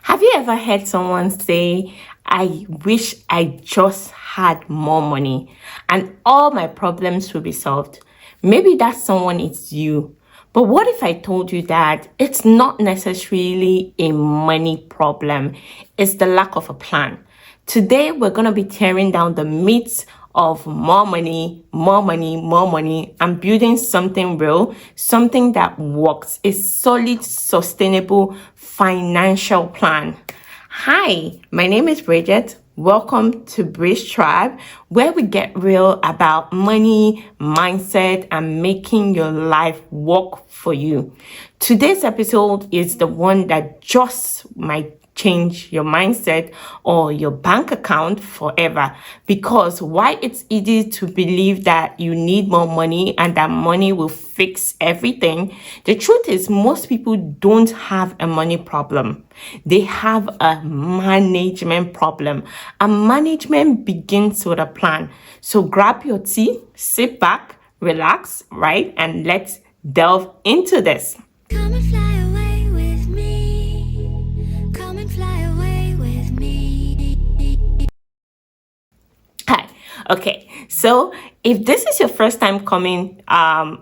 Have you ever heard someone say, I wish I just had more money and all my problems will be solved? Maybe that someone is you. But what if I told you that it's not necessarily a money problem, it's the lack of a plan? Today, we're going to be tearing down the myths of more money, more money, more money, and building something real, something that works, a solid, sustainable financial plan. Hi, my name is Bridget. Welcome to Bridge Tribe, where we get real about money, mindset, and making your life work for you. Today's episode is the one that just might change your mindset or your bank account forever. Because why it's easy to believe that you need more money and that money will fix everything, the truth is most people don't have a money problem. They have a management problem. And management begins with a plan. So grab your tea, sit back, relax, right? And let's delve into this. Come and fly away with me. Come and fly away with me. Hi. Okay, so if this is your first time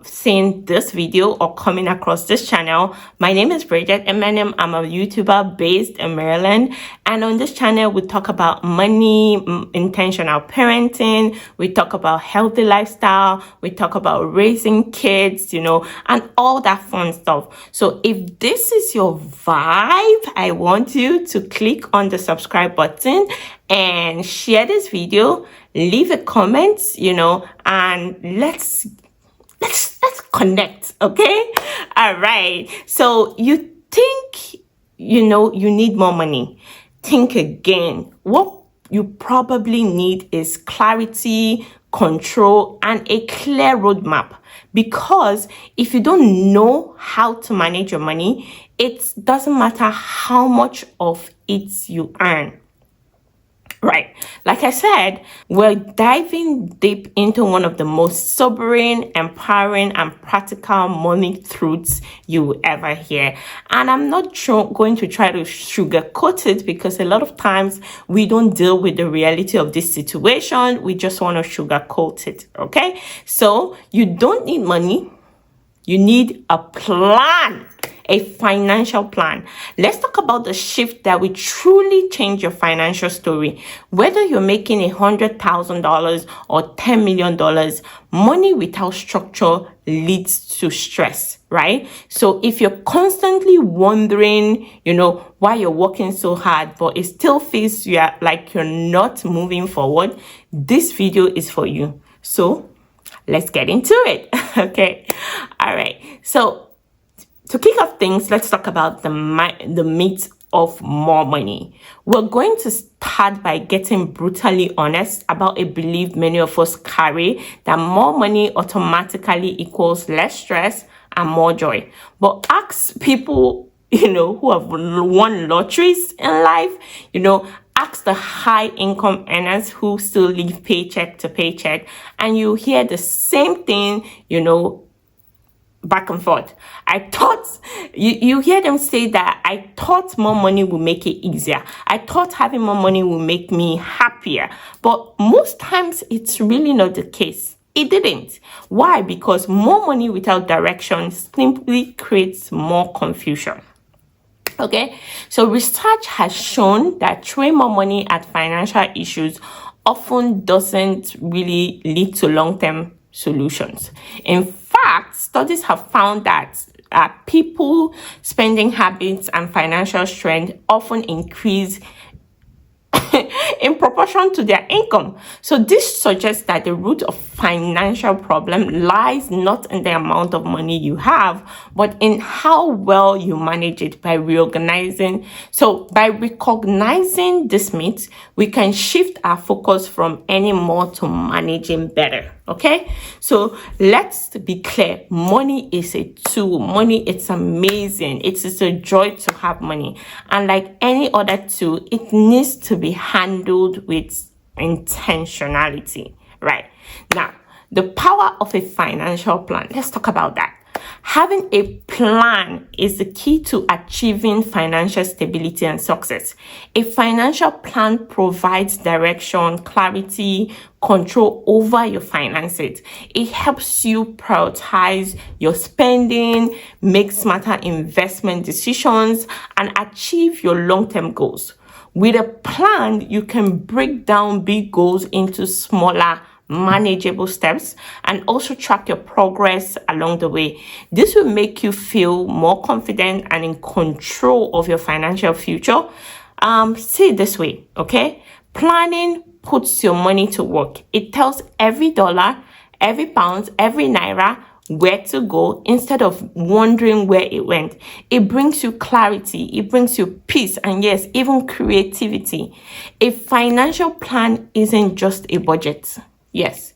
seeing this video or coming across this channel, my name is Bridget Emenim. I'm a YouTuber based in Maryland, and on this channel we talk about money, intentional parenting, we talk about healthy lifestyle, we talk about raising kids, and all that fun stuff. So if this is your vibe, I want you to click on the subscribe button and share this video, leave a comment, and let's connect, okay? All right. So you think, you need more money. Think again. What you probably need is clarity, control, and a clear roadmap. Because if you don't know how to manage your money, it doesn't matter how much of it you earn. Right. Like I said, we're diving deep into one of the most sobering, empowering, and practical money truths you will ever hear. And I'm not going to try to sugarcoat it, because a lot of times we don't deal with the reality of this situation. We just want to sugarcoat it. Okay. So you don't need money. You need a plan. A financial plan. Let's talk about the shift that will truly change your financial story. Whether you're making $100,000 or $10 million, money without structure leads to stress, right? So if you're constantly wondering, why you're working so hard, but it still feels like you're not moving forward, this video is for you. So let's get into it. Okay. All right. So to kick off things, let's talk about the myth of more money. We're going to start by getting brutally honest about a belief many of us carry, that more money automatically equals less stress and more joy. But ask people, who have won lotteries in life, ask the high income earners who still live paycheck to paycheck, and you hear the same thing, back and forth. I thought, you hear them say that I thought more money will make it easier. I thought having more money will make me happier. But most times it's really not the case. It didn't. Why? Because more money without direction simply creates more confusion. Okay, so research has shown that throwing more money at financial issues often doesn't really lead to long-term solutions. In fact, studies have found that people spending habits and financial strength often increase in proportion to their income. So this suggests that the root of financial problem lies not in the amount of money you have, but in how well you manage it by reorganizing. So by recognizing this myth, we can shift our focus from earning more to managing better. Okay, so let's be clear. Money is a tool. Money, it's amazing. It is a joy to have money. And like any other tool, it needs to be handled with intentionality. Right. Now, the power of a financial plan. Let's talk about that. Having a plan is the key to achieving financial stability and success. A financial plan provides direction, clarity, control over your finances. It helps you prioritize your spending, make smarter investment decisions, and achieve your long-term goals. With a plan, you can break down big goals into smaller, manageable steps and also track your progress along the way. This will make you feel more confident and in control of your financial future. See it this way, okay? Planning puts your money to work. It tells every dollar, every pound, every naira where to go instead of wondering where it went. It brings you clarity, it brings you peace, and yes, even creativity. A financial plan isn't just a budget. Yes,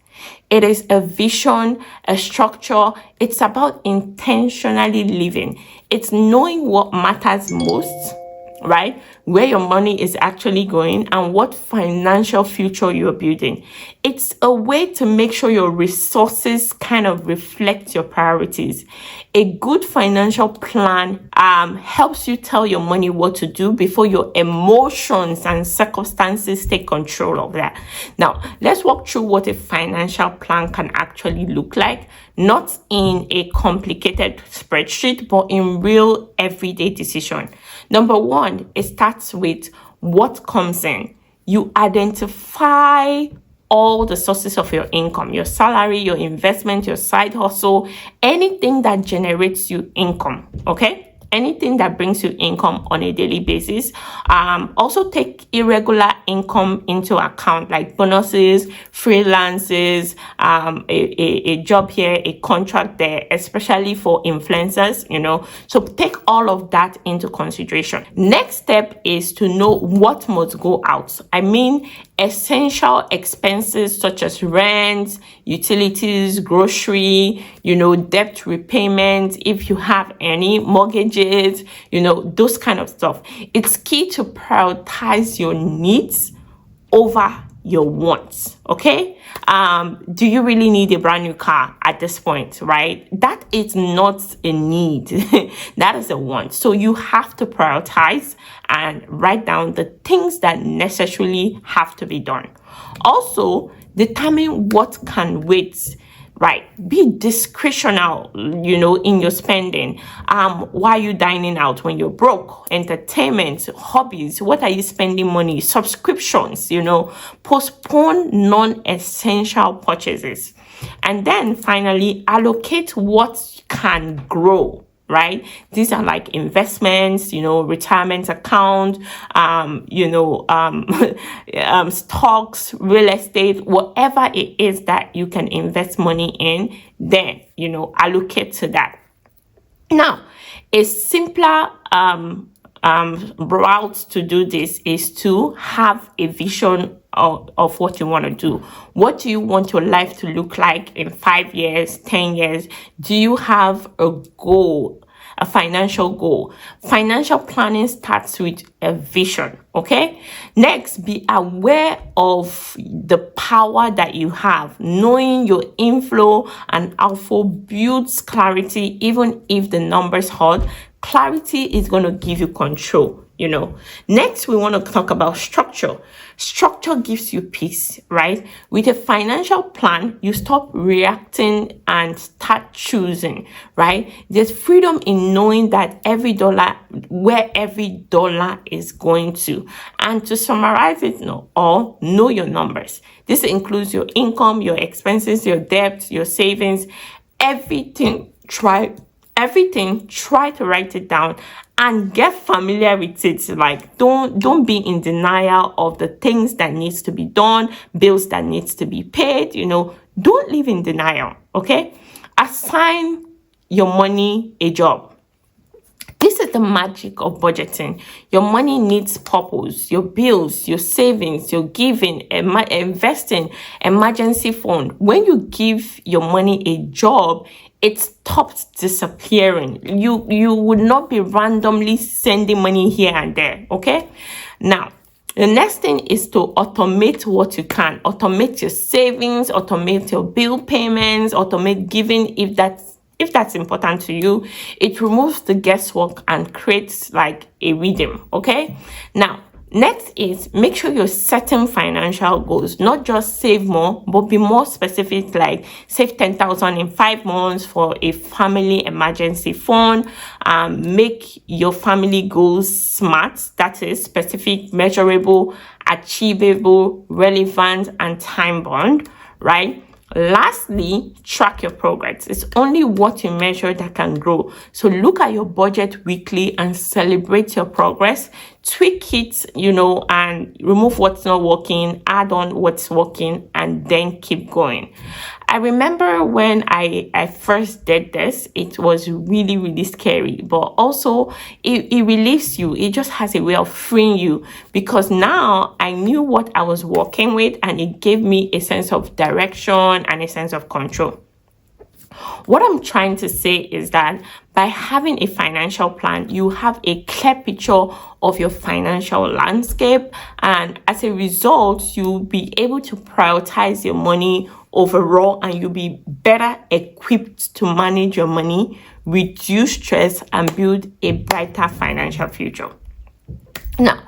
it is a vision, a structure. It's about intentionally living. It's knowing what matters most, right? Where your money is actually going and what financial future you're building. It's a way to make sure your resources kind of reflect your priorities. A good financial plan helps you tell your money what to do before your emotions and circumstances take control of that. Now, let's walk through what a financial plan can actually look like, not in a complicated spreadsheet, but in real everyday decision. Number one, it starts with what comes in. You identify all the sources of your income, your salary, your investment, your side hustle, anything that generates you income, okay? Anything that brings you income on a daily basis. Also take irregular income into account, like bonuses, freelances, a job here, a contract there, especially for influencers, So take all of that into consideration. Next step is to know what must go out. I mean, essential expenses such as rent, utilities, grocery, debt repayment, if you have any mortgages, those kind of stuff. It's key to prioritize your needs over your wants, okay? Do you really need a brand new car at this point, right? That is not a need. That is a want. So you have to prioritize and write down the things that necessarily have to be done. Also, determine what can wait. Right. Be discretional, in your spending. Why are you dining out when you're broke? Entertainment, hobbies. What are you spending money? Subscriptions, postpone non-essential purchases. And then finally, allocate what can grow. Right? These are like investments, retirement account, stocks, real estate, whatever it is that you can invest money in, then, allocate to that. Now, a simpler route to do this is to have a vision of what you want to do. What do you want your life to look like in 5 years, 10 years? Do you have a goal, a financial goal? Financial planning starts with a vision, okay? Next, be aware of the power that you have. Knowing your inflow and outflow builds clarity, even if the numbers hard. Clarity is going to give you control, Next, we want to talk about structure. Structure gives you peace, right? With a financial plan, you stop reacting and start choosing, right? There's freedom in knowing that where every dollar is going to. And to summarize it, know your numbers. This includes your income, your expenses, your debt, your savings, everything. Try to write it down and get familiar with it. Like, don't be in denial of the things that needs to be done, bills that needs to be paid. Don't live in denial, okay? Assign your money a job. This is the magic of budgeting. Your money needs purpose. Your bills, your savings, your giving, investing, emergency fund. When you give your money a job, it stops disappearing. You would not be randomly sending money here and there, okay? Now, the next thing is to automate what you can. Automate your savings, automate your bill payments, automate giving if that's if that's important to you, it removes the guesswork and creates like a rhythm. Okay. Now, next is make sure you're setting financial goals, not just save more, but be more specific, like save 10,000 in 5 months for a family emergency fund. Make your family goals SMART, that is specific, measurable, achievable, relevant, and time bound, right? Lastly, track your progress. It's only what you measure that can grow. So look at your budget weekly and celebrate your progress. Tweak it, and remove what's not working, add on what's working, and then keep going. I remember when I first did this, it was really, really scary, but also it relieves you. It just has a way of freeing you, because now I knew what I was working with and it gave me a sense of direction and a sense of control. What I'm trying to say is that by having a financial plan, you have a clear picture of your financial landscape, and as a result, you'll be able to prioritize your money overall, and you'll be better equipped to manage your money, reduce stress, and build a brighter financial future. Now,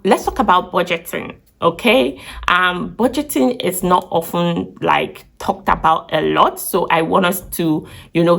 let's talk about budgeting. Okay. Budgeting is not often like talked about a lot, so I want us to,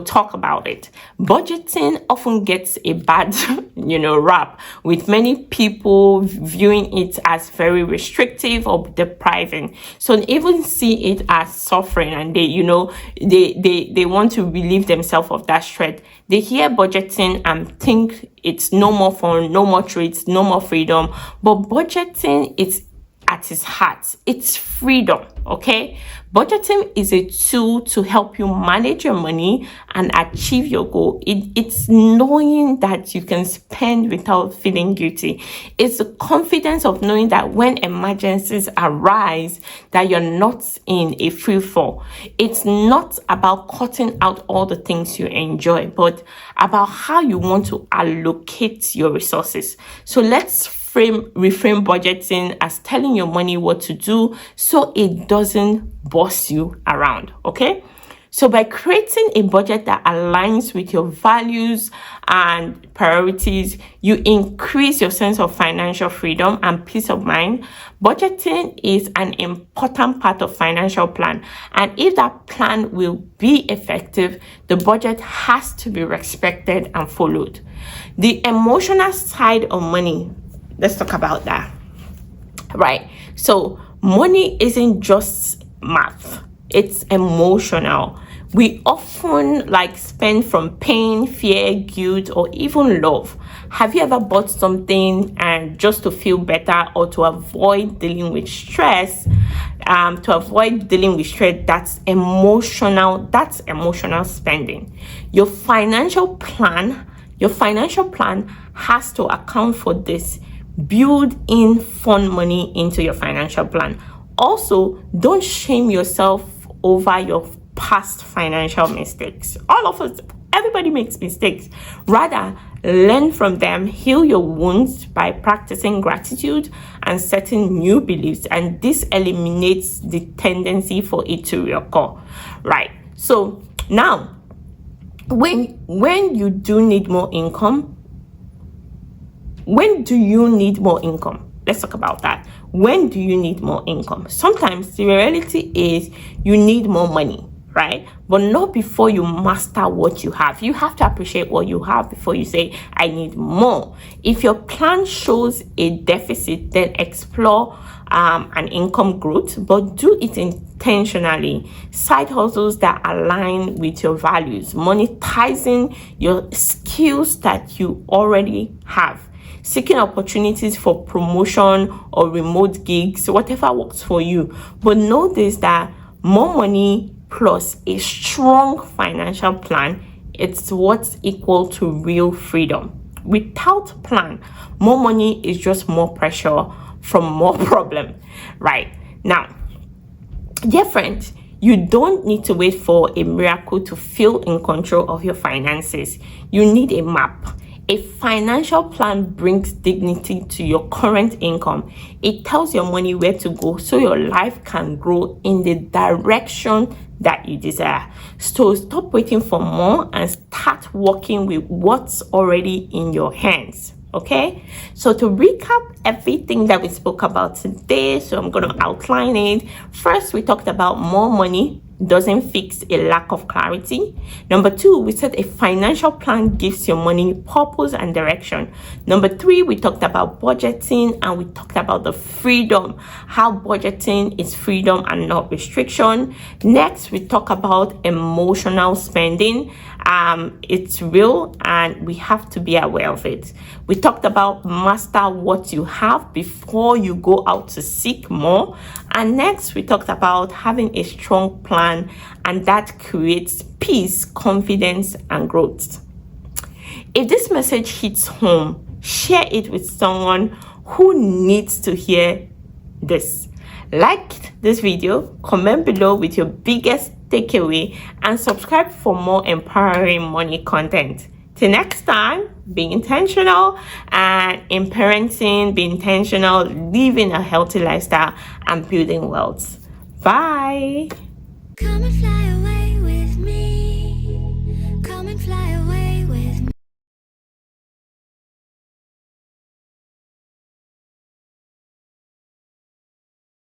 talk about it. Budgeting often gets a bad, rap, with many people viewing it as very restrictive or depriving. So they even see it as suffering, and they want to relieve themselves of that stress. They hear budgeting and think it's no more fun, no more treats, no more freedom. But budgeting is at its heart, it's freedom. Okay, budgeting is a tool to help you manage your money and achieve your goal. It's knowing that you can spend without feeling guilty. It's the confidence of knowing that when emergencies arise, that you're not in a free fall. It's not about cutting out all the things you enjoy, but about how you want to allocate your resources. So let's reframe budgeting as telling your money what to do so it doesn't boss you around. Okay, so by creating a budget that aligns with your values and priorities, you increase your sense of financial freedom and peace of mind. Budgeting is an important part of financial plan, and if that plan will be effective, the budget has to be respected and followed. The emotional side of money, let's talk about that. Right. So money isn't just math, it's emotional. We often spend from pain, fear, guilt, or even love. Have you ever bought something and just to feel better or to avoid dealing with stress? That's emotional. That's emotional spending. Your financial plan has to account for this. Build in fun money into your financial plan. Also, don't shame yourself over your past financial mistakes. All of us, everybody makes mistakes. Rather, learn from them, heal your wounds by practicing gratitude and setting new beliefs, and this eliminates the tendency for it to reoccur. Right. So now, when you do need more income, when do you need more income? Let's talk about that. When do you need more income? Sometimes the reality is you need more money, right? But not before you master what you have. You have to appreciate what you have before you say, I need more. If your plan shows a deficit, then explore an income growth, but do it intentionally. Side hustles that align with your values, monetizing your skills that you already have, seeking opportunities for promotion or remote gigs, whatever works for you. But know this, that more money plus a strong financial plan, it's what's equal to real freedom. Without plan, more money is just more pressure from more problem. Right. Now, dear friend, you don't need to wait for a miracle to feel in control of your finances. You need a map. A financial plan brings dignity to your current income. It tells your money where to go so your life can grow in the direction that you desire. So stop waiting for more and start working with what's already in your hands. Okay, so to recap everything that we spoke about today, so I'm going to outline it. First, we talked about more money doesn't fix a lack of clarity. Number 2, we said a financial plan gives your money purpose and direction. Number 3, we talked about budgeting, and we talked about the freedom, how budgeting is freedom and not restriction. Next, we talk about emotional spending. It's real and we have to be aware of it. We talked about master what you have before you go out to seek more. And next, we talked about having a strong plan, and that creates peace, confidence, and growth. If this message hits home, share it with someone who needs to hear this. Like this video, comment below with your biggest takeaway, and subscribe for more empowering money content. Till next time, be intentional, and in parenting, be intentional, living a healthy lifestyle, and building wealth. Bye. Come and fly away.